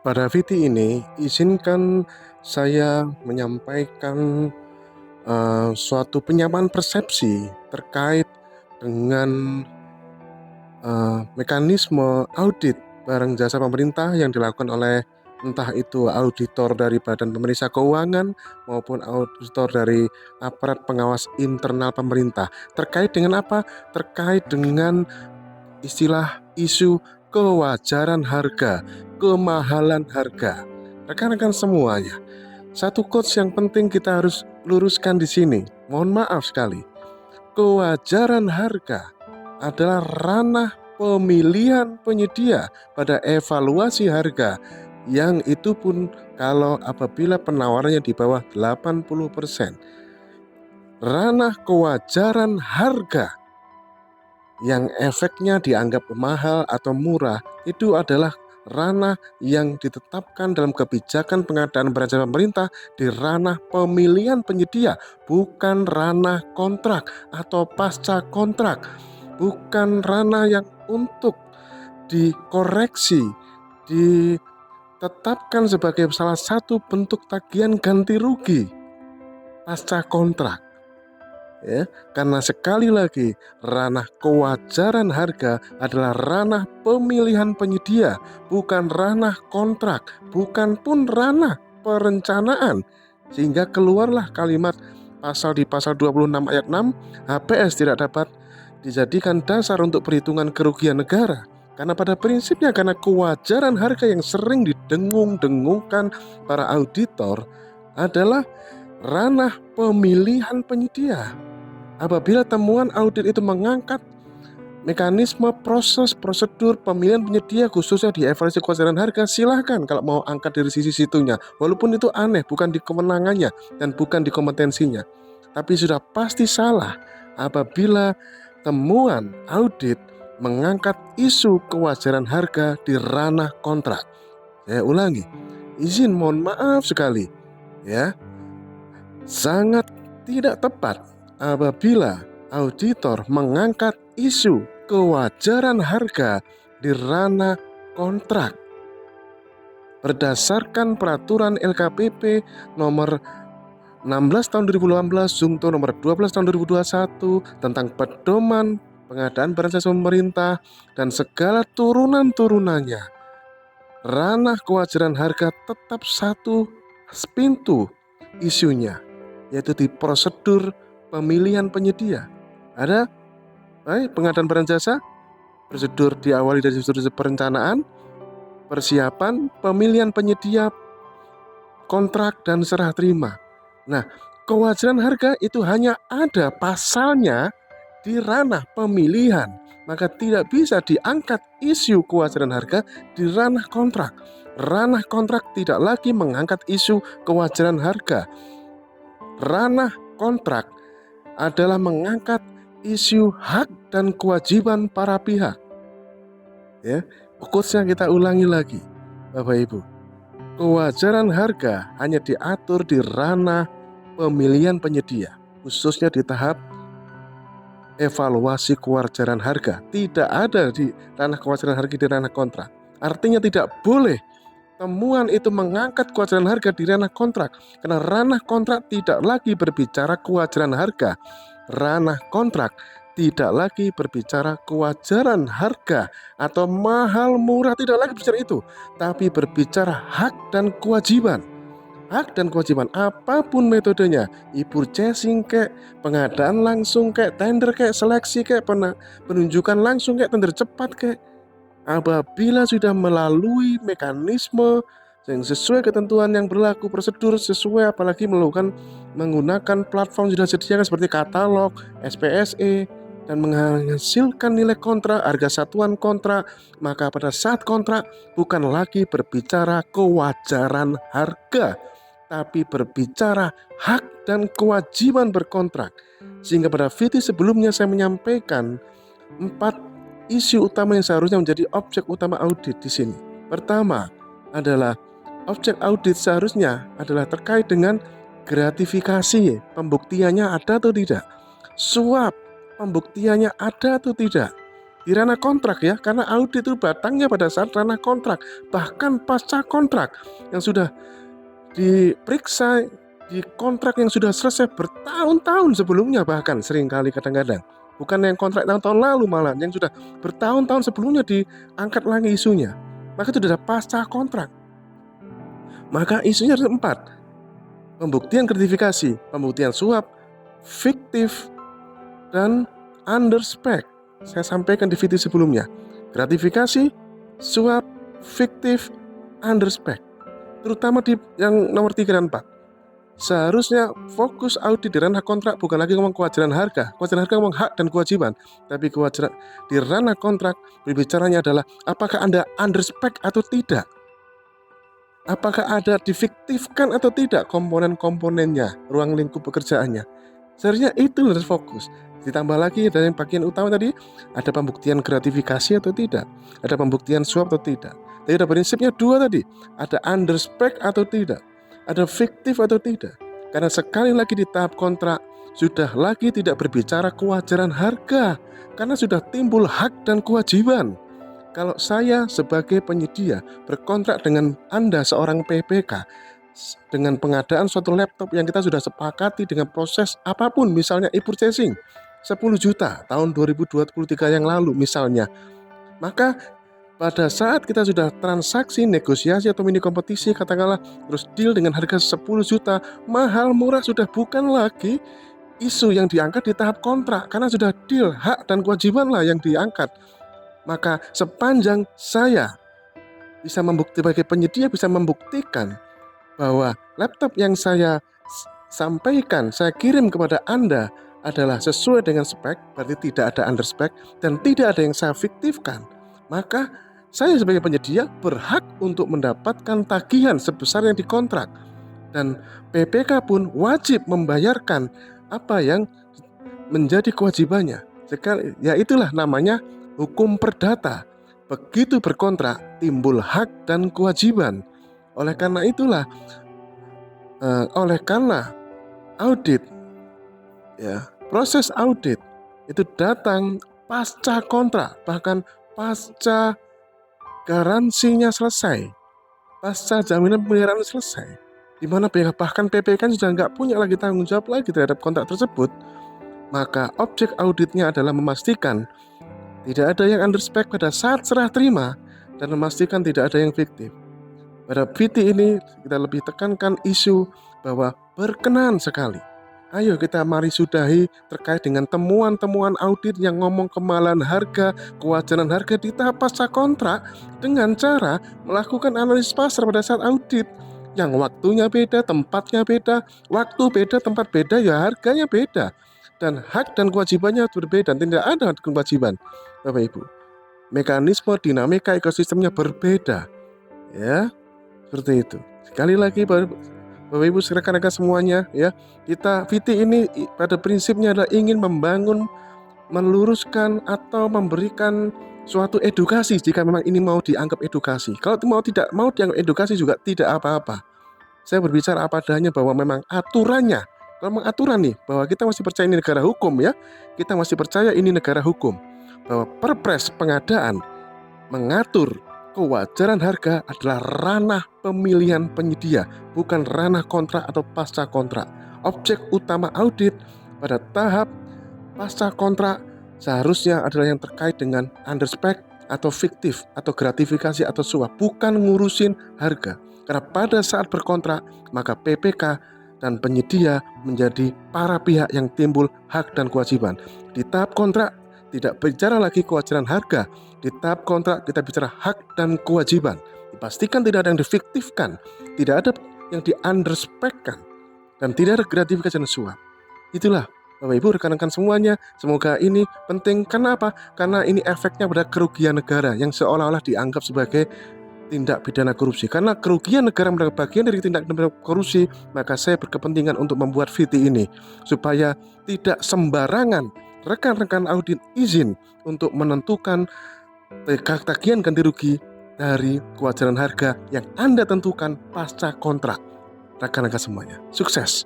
Pada VT ini, izinkan saya menyampaikan suatu penyamaan persepsi terkait dengan mekanisme audit barang jasa pemerintah yang dilakukan oleh entah itu auditor dari Badan Pemeriksa Keuangan maupun auditor dari aparat pengawas internal pemerintah. Terkait dengan apa? Terkait dengan istilah isu kewajaran harga, kemahalan harga. Rekan-rekan semuanya, satu quotes yang penting kita harus luruskan di sini. Mohon maaf sekali. Kewajaran harga adalah ranah pemilihan penyedia pada evaluasi harga, yang itu pun kalau apabila penawarannya di bawah 80%. Ranah kewajaran harga yang efeknya dianggap mahal atau murah itu adalah ranah yang ditetapkan dalam kebijakan pengadaan barang jasa pemerintah di ranah pemilihan penyedia, bukan ranah kontrak atau pasca kontrak, bukan ranah yang untuk dikoreksi, ditetapkan sebagai salah satu bentuk tagihan ganti rugi pasca kontrak. Ya, karena sekali lagi ranah kewajaran harga adalah ranah pemilihan penyedia, bukan ranah kontrak, bukan pun ranah perencanaan. Sehingga keluarlah kalimat di pasal 26 ayat 6, HPS tidak dapat dijadikan dasar untuk perhitungan kerugian negara. Karena pada prinsipnya karena kewajaran harga yang sering didengung-dengungkan para auditor adalah ranah pemilihan penyedia. Apabila temuan audit itu mengangkat mekanisme proses prosedur pemilihan penyedia khususnya di evaluasi kewajaran harga, silahkan kalau mau angkat dari sisi situnya. Walaupun itu aneh, bukan di kewenangannya dan bukan di kompetensinya. Tapi sudah pasti salah apabila temuan audit mengangkat isu kewajaran harga di ranah kontrak. Saya ulangi, mohon maaf sekali ya. Sangat tidak tepat apabila auditor mengangkat isu kewajaran harga di ranah kontrak. Berdasarkan peraturan LKPP nomor 16 tahun 2018 Jungto nomor 12 tahun 2021 tentang pedoman pengadaan barang jasa pemerintah dan segala turunan-turunannya, ranah kewajaran harga tetap satu pintu isunya, yaitu di prosedur pemilihan penyedia. Ada pengadaan barang jasa, prosedur diawali dari prosedur perencanaan, persiapan, pemilihan penyedia, kontrak, dan serah terima. Nah, kewajaran harga itu hanya ada pasalnya di ranah pemilihan, maka tidak bisa diangkat isu kewajaran harga di ranah kontrak. Ranah kontrak tidak lagi mengangkat isu kewajaran harga. Ranah kontrak adalah mengangkat isu hak dan kewajiban para pihak. Ya, quotesnya kita ulangi lagi, Bapak Ibu. Kewajaran harga hanya diatur di ranah pemilihan penyedia, khususnya di tahap evaluasi kewajaran harga. Tidak ada di ranah kewajaran harga di ranah kontrak. Artinya tidak boleh temuan itu mengangkat kewajaran harga di ranah kontrak, karena ranah kontrak tidak lagi berbicara kewajaran harga. Ranah kontrak tidak lagi berbicara kewajaran harga atau mahal murah, tidak lagi berbicara itu, tapi berbicara hak dan kewajiban. Hak dan kewajiban apapun metodenya, e-purchasing kayak, pengadaan langsung kayak, tender kayak, seleksi kayak, penunjukan langsung kayak, tender cepat kayak, apabila sudah melalui mekanisme yang sesuai ketentuan yang berlaku, prosedur sesuai, apalagi menggunakan platform sudah disediakan seperti katalog, SPSE, dan menghasilkan nilai kontrak, harga satuan kontrak, maka pada saat kontrak bukan lagi berbicara kewajaran harga, tapi berbicara hak dan kewajiban berkontrak. Sehingga pada VT sebelumnya saya menyampaikan 4 isu utama yang seharusnya menjadi objek utama audit di sini. Pertama adalah objek audit seharusnya adalah terkait dengan gratifikasi, pembuktiannya ada atau tidak. Suap, pembuktiannya ada atau tidak. di ranah kontrak ya, karena audit itu batangnya pada saat ranah kontrak, bahkan pasca kontrak yang sudah diperiksa di kontrak yang sudah selesai bertahun-tahun sebelumnya, bahkan seringkali kadang-kadang bukan yang kontrak tahun-tahun lalu, malah yang sudah bertahun-tahun sebelumnya diangkat lagi isunya, maka itu sudah pasca kontrak. Maka isunya ada 4: pembuktian gratifikasi, pembuktian suap, fiktif, dan under spec. Saya sampaikan di video sebelumnya, gratifikasi, suap, fiktif, under spec. Terutama di yang nomor 3 dan 4. Seharusnya fokus audit di ranah kontrak bukan lagi ngomong kewajaran harga. Kewajaran harga ngomong hak dan kewajiban. Tapi kewajaran di ranah kontrak berbicaranya adalah apakah Anda under spec atau tidak. Apakah ada difiktifkan atau tidak komponen-komponennya, ruang lingkup pekerjaannya. Seharusnya itu harus fokus. Ditambah lagi dari bagian utama tadi, ada pembuktian gratifikasi atau tidak, ada pembuktian suap atau tidak. Jadi ada prinsipnya 2 tadi, ada under spec atau tidak, ada fiktif atau tidak. Karena sekali lagi di tahap kontrak sudah lagi tidak berbicara kewajaran harga, karena sudah timbul hak dan kewajiban. Kalau saya sebagai penyedia berkontrak dengan Anda seorang PPK dengan pengadaan suatu laptop yang kita sudah sepakati dengan proses apapun, misalnya e-purchasing 10 juta tahun 2023 yang lalu misalnya, maka pada saat kita sudah transaksi, negosiasi atau mini kompetisi katakanlah, terus deal dengan harga 10 juta, mahal murah sudah bukan lagi isu yang diangkat di tahap kontrak, karena sudah deal, hak dan kewajiban lah yang diangkat. Maka sepanjang saya bisa membuktikan, sebagai penyedia bisa membuktikan bahwa laptop yang saya sampaikan, saya kirim kepada Anda adalah sesuai dengan spek, berarti tidak ada under spek dan tidak ada yang saya fiktifkan, maka saya sebagai penyedia berhak untuk mendapatkan tagihan sebesar yang dikontrak, dan PPK pun wajib membayarkan apa yang menjadi kewajibannya. Ya itulah namanya hukum perdata. Begitu berkontrak timbul hak dan kewajiban. Oleh karena itulah, karena audit ya, proses audit itu datang pasca kontrak, bahkan pasca garansinya selesai, pasca jaminan pemeliharaan selesai, di mana bahkan PPK sudah nggak punya lagi tanggung jawab lagi terhadap kontrak tersebut. Maka objek auditnya adalah memastikan tidak ada yang under spec pada saat serah terima dan memastikan tidak ada yang fiktif. Pada VT ini kita lebih tekankan isu bahwa berkenan sekali. Ayo kita mari sudahi terkait dengan temuan-temuan audit yang ngomong kemahalan harga, kewajaran harga di tahap pasca kontrak dengan cara melakukan analisis pasar pada saat audit. Yang waktunya beda, tempatnya beda, waktu beda, tempat beda, ya harganya beda. Dan hak dan kewajibannya berbeda, tidak ada kewajiban, Bapak Ibu. Mekanisme dinamika ekosistemnya berbeda, ya, seperti itu. Sekali lagi Bapak Ibu rekan-rekan semuanya, ya, kita VT ini pada prinsipnya adalah ingin membangun, meluruskan atau memberikan suatu edukasi jika memang ini mau dianggap edukasi. Kalau tidak mau dianggap edukasi juga tidak apa-apa. Saya berbicara apa adanya bahwa memang aturannya, kalau memang aturan nih bahwa kita masih percaya ini negara hukum, ya, kita masih percaya ini negara hukum, bahwa perpres pengadaan mengatur kewajaran harga adalah ranah pemilihan penyedia, bukan ranah kontrak atau pasca kontrak. Objek utama audit pada tahap pasca kontrak seharusnya adalah yang terkait dengan under spec atau fiktif atau gratifikasi atau suap, bukan ngurusin harga. Karena pada saat berkontrak maka PPK dan penyedia menjadi para pihak yang timbul hak dan kewajiban. Di tahap kontrak tidak bicara lagi kewajaran harga, di tahap kontrak kita bicara hak dan kewajiban. Dipastikan tidak ada yang difiktifkan, tidak ada yang di underspec-kan, dan tidak ada gratifikasi dan suap. Itulah Bapak Ibu rekan-rekan semuanya, semoga ini penting. Karena apa? Karena ini efeknya pada kerugian negara yang seolah-olah dianggap sebagai tindak pidana korupsi. Karena kerugian negara merupakan bagian dari tindak pidana korupsi, maka saya berkepentingan untuk membuat VT ini supaya tidak sembarangan rekan-rekan audit izin untuk menentukan tagihan ganti rugi dari kewajaran harga yang Anda tentukan pasca kontrak. Rekan-rekan semuanya, sukses!